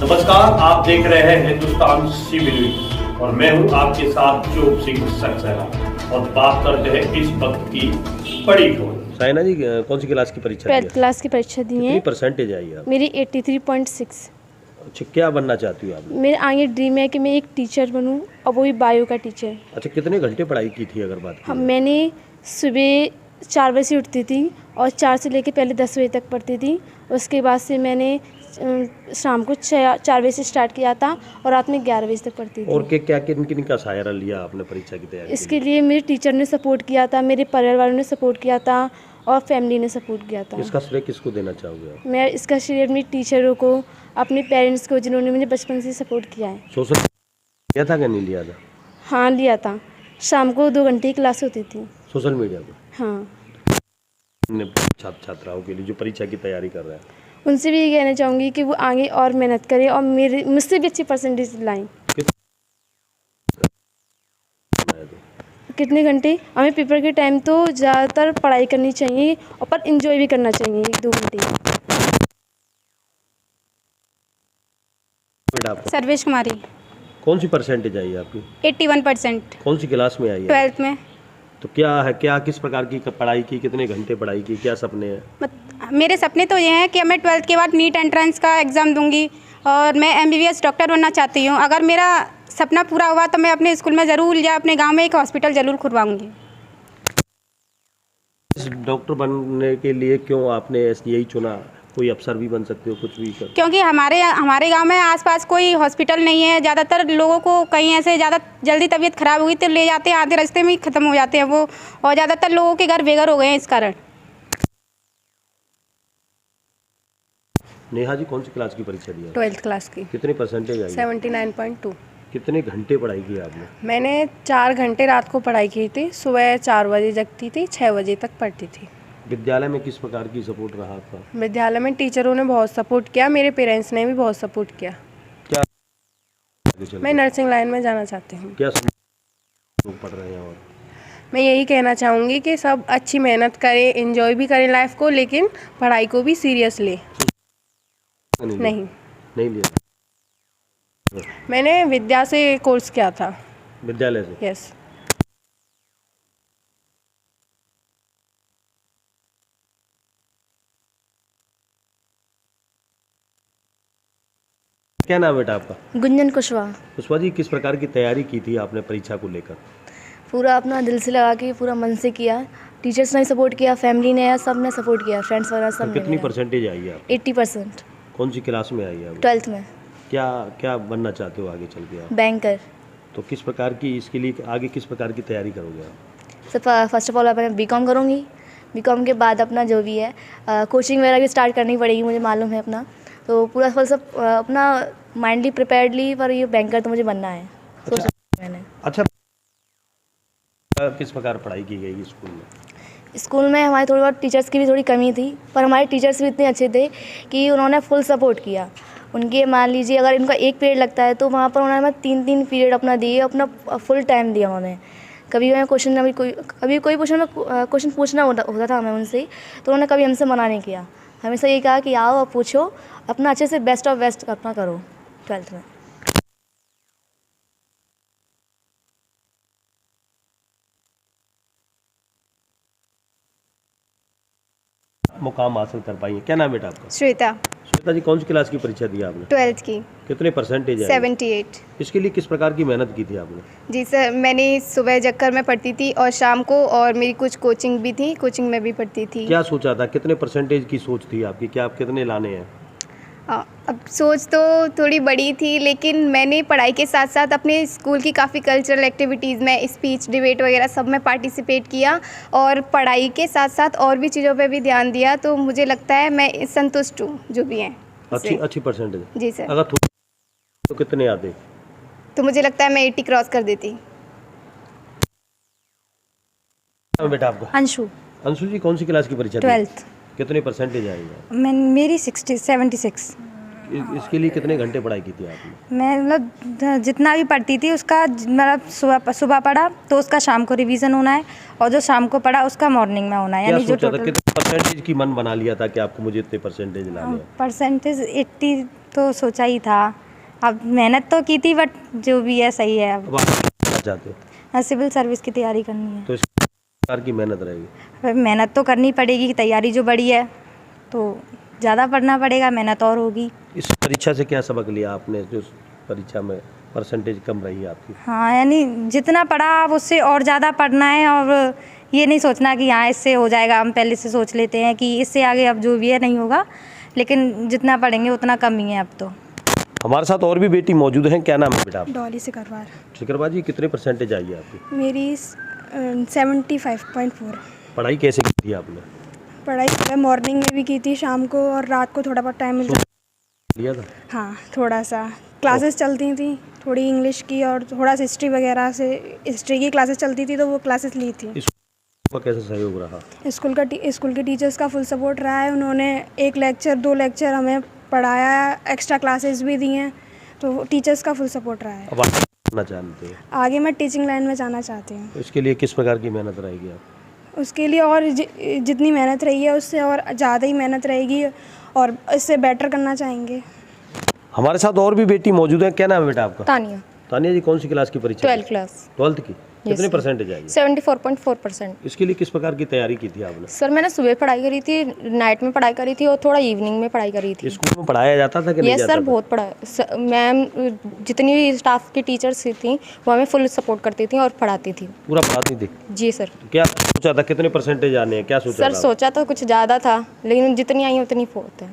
नमस्कार, आप देख रहे हैं हिंदुस्तान सीबी न्यूज और मैं हूं आपके साथ चोप सिंह सक्सेना और बात करते हैं इस वक्त की बड़ी खबर। साइना जी, कौन सी क्लास की परीक्षा दी 12th क्लास की परीक्षा दी है। कितनी परसेंटेज आई आप? मेरी 83.6। अच्छा, क्या बनना चाहती हो आप? मेरे आगे ड्रीम है कि मैं एक टीचर बनूं और वो भी बायो का टीचर। अच्छा, कितने घंटे पढ़ाई की थी अगर बात की जाए? मैंने सुबह 4 बजे से उठती थी और 4 से लेकर पहले 10 बजे तक पढ़ती थी। उसके बाद से मैंने शाम को 4 बजे से स्टार्ट किया था और रात में 11 बजे तक पढ़ती थी। और क्या किन किन का सहारा लिया आपने परीक्षा की तैयारी इसके लिए मेरे टीचर ने सपोर्ट किया था, मेरे परिवार वालों ने सपोर्ट किया था और फैमिली ने सपोर्ट किया था। इसका श्रेय किसको देना चाहोगे आप? मैं इसका श्रेय अपने टीचरों को, अपने पेरेंट्स को, जिन्होंने मुझे बचपन से सपोर्ट किया है। सोशल लिया था कि नहीं लिया था? हाँ, लिया था। शाम को 2 घंटे की क्लास होती थी। सोशल मीडिया पर हाँ। छात्र छात्राओं के लिए जो परीक्षा की तैयारी कर रहे हैं, उनसे भी ये कहना चाहूँगी कि वो आगे और मेहनत करें और मुझसे भी अच्छी परसेंटेज लाएं। कितने घंटे? हमें पेपर के टाइम तो ज़्यादातर पढ़ाई करनी चाहिए और पर एंजॉय भी करना चाहिए 1-2 घंटे। बेटा आपका सर्वेश कुमारी। कौन सी परसेंटेज आई है आपकी? 81%। कौन सी क्लास में आई है? 12th में। तो क्या किस प्रकार की पढ़ाई की, कितने घंटे पढ़ाई की, क्या सपने हैं? मेरे सपने तो ये हैं कि मैं 12th के बाद नीट एंट्रेंस का एग्ज़ाम दूंगी और मैं MBBS डॉक्टर बनना चाहती हूँ। अगर मेरा सपना पूरा हुआ तो मैं अपने स्कूल में ज़रूर या अपने गांव में एक हॉस्पिटल ज़रूर खुलवाऊंगी। इस डॉक्टर बनने के लिए क्यों आपने यही चुना? कोई अफसर भी बन सकते हो, कुछ भी कर। क्योंकि हमारे गांव में आसपास कोई हॉस्पिटल नहीं है। ज़्यादातर लोगों को कहीं ऐसे ज़्यादा जल्दी तबीयत ख़राब हुई तो ले जाते हैं, आधे रास्ते में ही ख़त्म हो जाते हैं वो, और ज़्यादातर लोगों के घर बेघर हो गए हैं इस कारण। नेहा जी, कौन सी क्लास की परीक्षा दी है? 12th क्लास की। कितनी परसेंटेज आई? 79.2। कितने घंटे पढ़ाई की आपने? मैंने 4 घंटे रात को पढ़ाई की थी। सुबह 4 बजे जगती थी, 6 बजे तक पढ़ती थी। विद्यालय में किस प्रकार की सपोर्ट रहा आपका? विद्यालय में टीचरों ने बहुत सपोर्ट किया, मेरे पेरेंट्स ने भी बहुत सपोर्ट किया। क्या आगे चल मैं नर्सिंग लाइन में जाना चाहती हूँ। क्या लोग पढ़ रहे हैं? और मैं यही कहना चाहूँगी कि सब अच्छी मेहनत करें, एंजॉय भी करें लाइफ को, लेकिन पढ़ाई को भी सीरियस लें। नहीं लिया। मैंने विद्या से कोर्स किया था। विद्यालय से? यस। क्या नाम है बेटा आपका? गुंजन कुशवाहा। पुष्पा जी, किस प्रकार की तैयारी की थी आपने परीक्षा को लेकर? पूरा अपना दिल से लगा के, पूरा मन से किया। टीचर्स ने सपोर्ट किया, फैमिली ने, सब ने सपोर्ट किया, फ्रेंड्स वगैरह सब ने। कितनी परसेंटेज आई है आप? 80%। कौन सी क्लास में आई है आप? 12th में। क्या बनना चाहते हो आगे चल के आप? बैंकर। तो किस प्रकार की, इसके लिए आगे किस प्रकार की तैयारी करोगे आप? सब फर्स्ट ऑफ ऑल मैं BCom करूँगी। BCom के बाद अपना जो भी है कोचिंग वगैरह भी स्टार्ट करनी पड़ेगी, मुझे मालूम है अपना। तो पूरा फल सब अपना माइंडली प्रिपेयर्डली, पर ये बैंकर तो मुझे बनना है। सोचा मैंने। अच्छा, किस प्रकार पढ़ाई की गई स्कूल में? स्कूल में हमारे थोड़ी बहुत टीचर्स की भी थोड़ी कमी थी, पर हमारे टीचर्स भी इतने अच्छे थे कि उन्होंने फुल सपोर्ट किया। उनके मान लीजिए अगर इनका 1 पीरियड लगता है तो वहाँ पर उन्होंने 3-3 पीरियड अपना दिए, अपना फुल टाइम दिया उन्होंने। कभी हमें कोई क्वेश्चन पूछना होता था हमें उनसे, तो उन्होंने कभी हमसे मना नहीं किया। हमेशा ये कहा कि आओ आप पूछो, अपना अच्छे से बेस्ट ऑफ बेस्ट अपना करो 12th में। मुकाम हासिल कर पाई है। क्या नाम है बेटा आपका? श्वेता। श्वेता जी, कौन सी क्लास की परीक्षा दी आपने? 12th की। कितने परसेंटेज आई? 78। इसके लिए किस प्रकार की मेहनत की थी आपने? जी सर, मैंने सुबह जगकर मैं पढ़ती थी और शाम को, और मेरी कुछ कोचिंग भी थी, कोचिंग में भी पढ़ती थी। क्या सोचा था, कितने परसेंटेज की सोच थी आपकी, क्या आप कितने लाने हैं? अब सोच तो थोड़ी बड़ी थी, लेकिन मैंने पढ़ाई के साथ साथ अपने स्कूल की काफ़ी कल्चरल एक्टिविटीज़ में, स्पीच, डिबेट वगैरह सब में पार्टिसिपेट किया और पढ़ाई के साथ साथ और भी चीज़ों पे भी ध्यान दिया। तो मुझे लगता है मैं संतुष्ट हूँ जो भी हैं। अच्छी परसेंटेज? जी सर। अगर तो कितने आते? तो मुझे लगता है मैं 80 क्रॉस कर देती। बेटा आपका? अंशु। अंशु जी, कौन सी क्लास की परीक्षा दी? 12th। कितने परसेंटेज आई है? मेरी 76। इसके लिए कितने घंटे पढ़ाई की थी आपने? मैं मतलब जितना भी पढ़ती थी उसका, मतलब सुबह पढ़ा तो उसका शाम को रिवीजन होना है, और जो शाम को पढ़ा उसका मॉर्निंग में होना है। यानी जो टोटल कितने परसेंटेज की मन बना लिया था कि आपको मुझे इतने परसेंटेज लाने हैं? परसेंटेज 80 तो सोचा ही था। अब मेहनत तो की थी बट जो भी है सही है। अब आप क्या करना चाहते हो? सिविल सर्विस की तैयारी करनी है। तो इस प्रकार की मेहनत रहेगी। अब मेहनत तो करनी पड़ेगी, तैयारी जो बड़ी है तो ज़्यादा पढ़ना पड़ेगा, मेहनत और होगी। इस परीक्षा से क्या सबक लिया आपने, जो परीक्षा में परसेंटेज कम रही है आपकी? हाँ, यानी जितना पढ़ा अब उससे और ज़्यादा पढ़ना है और ये नहीं सोचना कि हाँ इससे हो जाएगा। हम पहले से सोच लेते हैं कि इससे आगे अब जो भी है नहीं होगा, लेकिन जितना पढ़ेंगे उतना कम ही है अब तो। हमारे साथ और भी बेटी मौजूद हैं। क्या नाम है बेटा? डॉली सिकरवार। शिकरबा जी, कितने परसेंटेज आई है आपकी? मेरी 75.4। पढ़ाई कैसे की थी आपने? पढ़ाई मैं मॉर्निंग में भी की थी, शाम को और रात को थोड़ा बहुत टाइम मिलता लिया था? हाँ, थोड़ा सा क्लासेस चलती थी, थोड़ी इंग्लिश की और थोड़ा सा हिस्ट्री वगैरह से, हिस्ट्री की क्लासेस चलती थी तो वो क्लासेस ली थी। इसका कैसा सहयोग रहा? स्कूल के टीचर्स का फुल सपोर्ट रहा है। उन्होंने 1 लेक्चर 2 लेक्चर हमें पढ़ाया, एक्स्ट्रा क्लासेस भी दी हैं, तो टीचर्स का फुल सपोर्ट रहा है। अब आप करना जानते हैं? आगे मैं टीचिंग लाइन में जाना चाहती हूँ। तो इसके लिए किस प्रकार की मेहनत रहेगी आप? उसके लिए और जितनी मेहनत रही है उससे और ज़्यादा ही मेहनत रहेगी और इससे बेटर करना चाहेंगे। हमारे साथ और भी बेटी मौजूद हैं। क्या नाम है बेटा आपका? तानिया। तानिया जी, कौन सी क्लास की परीक्षा? 12th class. 12th की? कितने परसेंटेज आई? 74.4%। इसके लिए किस प्रकार की तैयारी की थी आपने? सर मैंने सुबह पढ़ाई करी थी, नाइट में पढ़ाई करी थी और थोड़ा इवनिंग में पढ़ाई करी थी। स्कूल में पढ़ाया जाता था कि नहीं यस जाता सर, था? बहुत पढ़ा। मैम जितनी भी स्टाफ की टीचर्स थी वो हमें फुल सपोर्ट करती थी और पढ़ाती थी। पूरा पढ़ाती थी? जी सर। तो क्या सोचा था, कितने परसेंटेज आने हैं, क्या सोचा सर था? सोचा तो कुछ ज़्यादा था, लेकिन जितनी आई उतनी बहुत है।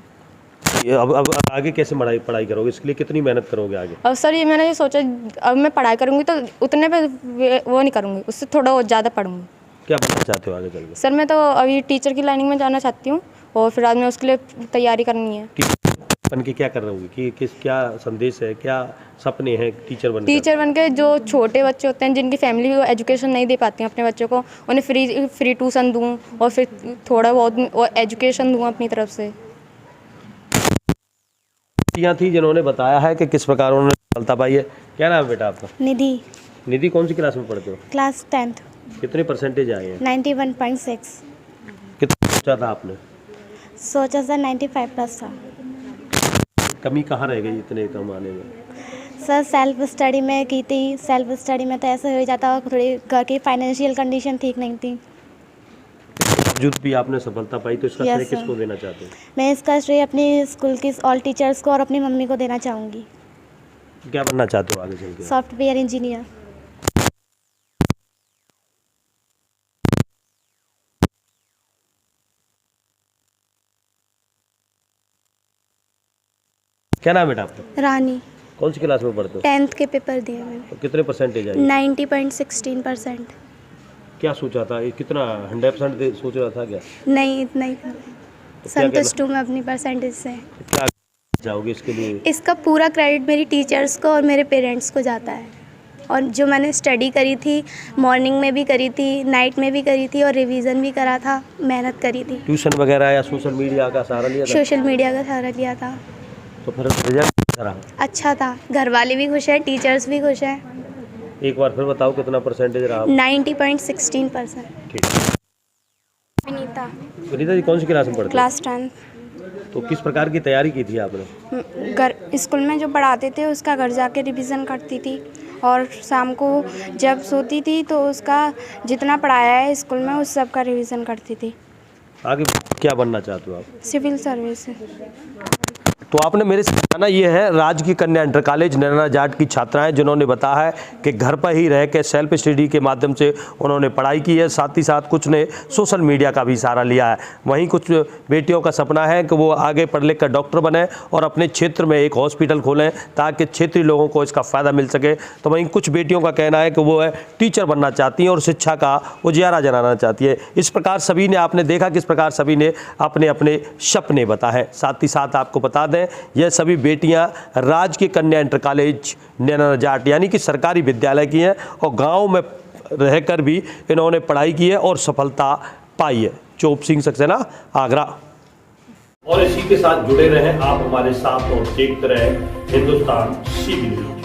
अब आगे कैसे पढ़ाई करोगे? इसके लिए कितनी मेहनत करोगे आगे? अब सर ये मैंने ये सोचा, अब मैं पढ़ाई करूँगी तो उतने पे वो नहीं करूँगी, उससे थोड़ा और ज़्यादा पढ़ूँगी। क्या बनना चाहते हो आगे चल के? सर मैं तो अभी टीचर की लाइनिंग में जाना चाहती हूँ और फिर बाद में उसके लिए तैयारी करनी है। बन के क्या कर रहे हो? क्या संदेश है, क्या सपने हैं टीचर बनकर? टीचर बन के जो छोटे बच्चे होते हैं जिनकी फैमिली एजुकेशन नहीं दे पाती हैं अपने बच्चों को, उन्हें फ्री ट्यूशन दूँ और फिर थोड़ा बहुत एजुकेशन दूँ अपनी तरफ से। यहाँ थी जिन्होंने बताया है कि किस प्रकार उन्होंने सफलता पाई है। क्या नाम है बेटा आपका? निधि। निधि, कौन सी क्लास में पढ़ते हो? Class 10th। कितने परसेंटेज आए हैं? 91.6। कितना सोचा था आपने? सोचा था 95+ था। कमी कहाँ रह गई इतने कम आने में? सर सेल्फ स्टडी में की थी, सेल्फ स्टडी में तो ऐसा हो जाता, थोड़ी घर की फाइनेंशियल कंडीशन ठीक नहीं थी। बावजूद भी आपने सफलता पाई, तो इसका Yes, श्रेय sir. किसको देना चाहते हो? मैं इसका श्रेय अपनी स्कूल की ऑल टीचर्स को और अपनी मम्मी को देना चाहूँगी। क्या बनना चाहते हो आगे चल के? Software engineer. क्या नाम है बेटा आपका? रानी। कौन सी क्लास में पढ़ते हो? 10th के पेपर दिए मैंने। तो कितने परसेंटेज आई? 90.16%। क्या सोचा था? ये कितना 100% सोच रहा था क्या? नहीं, इतना ही था। क्या संतुष्ट हूँ मैं अपनी परसेंटेज से। क्या चाहोगे इसके लिए? इसका पूरा क्रेडिट मेरी टीचर्स को और मेरे पेरेंट्स को जाता है। और जो मैंने स्टडी करी थी, मॉर्निंग में भी करी थी, नाइट में भी करी थी और रिवीजन भी करा था, मेहनत करी थी। ट्यूशन वगैरह या सोशल मीडिया का सहारा लिया था? सोशल मीडिया का सहारा लिया था। तो फिर रिजल्ट कैसा रहा? अच्छा था, घर वाले भी खुश हैं, टीचर्स भी खुश हैं। एक बार फिर बताओ कितना परसेंटेज रहा? 90.16%। ठीक है। विनीता। विनीता जी, कौन सी क्लास में पढ़ते हो? क्लास 10। तो किस प्रकार की तैयारी की थी आपने? घर स्कूल में जो पढ़ाते थे उसका घर जाके रिवीजन करती थी और शाम को जब सोती थी तो उसका जितना पढ़ाया है स्कूल में उस सब का रिवीजन करती थी। आगे क्या बनना चाहते हो आप? Civil service. तो आपने मेरे से जाना ये है राजकीय कन्या इंटर कॉलेज नैना जाट की छात्राएं, जिन्होंने बताया है कि घर पर ही रह के सेल्फ स्टडी के माध्यम से उन्होंने पढ़ाई की है, साथ ही साथ कुछ ने सोशल मीडिया का भी सहारा लिया है। वहीं कुछ बेटियों का सपना है कि वो आगे पढ़ लिख कर डॉक्टर बने और अपने क्षेत्र में एक हॉस्पिटल खोलें ताकि क्षेत्रीय लोगों को इसका फ़ायदा मिल सके। तो वहीं कुछ बेटियों का कहना है कि वो है टीचर बनना चाहती हैं और शिक्षा का उजियारा जलाना चाहती है। इस प्रकार सभी ने, आपने देखा किस प्रकार सभी ने अपने अपने सपने बताए। साथ ही साथ आपको बता दें यह सभी बेटियां राजकीय कन्या इंटर कॉलेज नैना जाट यानी कि सरकारी विद्यालय की हैं और गांव में रहकर भी इन्होंने पढ़ाई की है और सफलता पाई है। चोप सिंह सक्सेना, आगरा। और इसी के साथ जुड़े रहें आप हमारे साथ और देखते रहें हिंदुस्तान CB न्यूज।